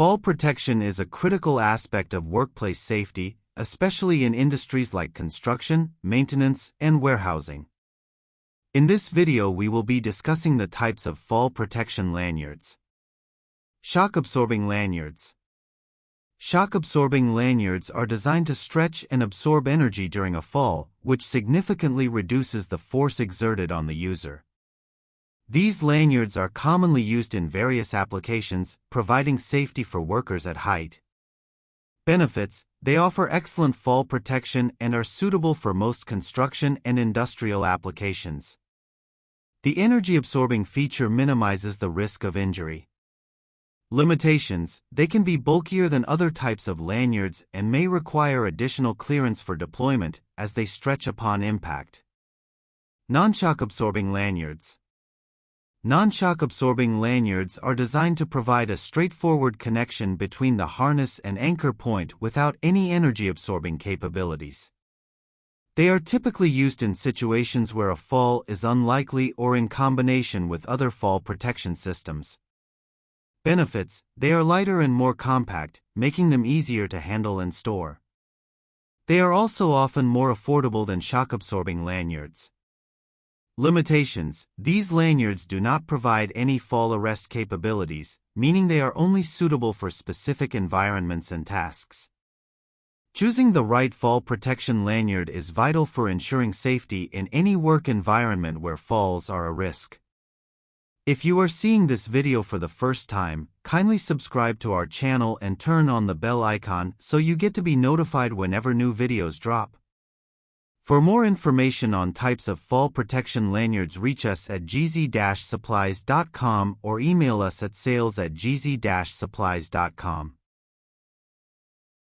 Fall protection is a critical aspect of workplace safety, especially in industries like construction, maintenance, and warehousing. In this video we will be discussing the types of fall protection lanyards. Shock-absorbing lanyards. Shock-absorbing lanyards are designed to stretch and absorb energy during a fall, which significantly reduces the force exerted on the user. These lanyards are commonly used in various applications, providing safety for workers at height. Benefits: they offer excellent fall protection and are suitable for most construction and industrial applications. The energy-absorbing feature minimizes the risk of injury. Limitations: they can be bulkier than other types of lanyards and may require additional clearance for deployment as they stretch upon impact. Non-shock-absorbing lanyards. Non-shock-absorbing lanyards are designed to provide a straightforward connection between the harness and anchor point without any energy-absorbing capabilities. They are typically used in situations where a fall is unlikely or in combination with other fall protection systems. Benefits: they are lighter and more compact, making them easier to handle and store. They are also often more affordable than shock-absorbing lanyards. Limitations: these lanyards do not provide any fall arrest capabilities, meaning they are only suitable for specific environments and tasks. Choosing the right fall protection lanyard is vital for ensuring safety in any work environment where falls are a risk. If you are seeing this video for the first time, kindly subscribe to our channel and turn on the bell icon so you get to be notified whenever new videos drop. For more information on types of fall protection lanyards, reach us at gz-supplies.com or email us at sales@gz-supplies.com.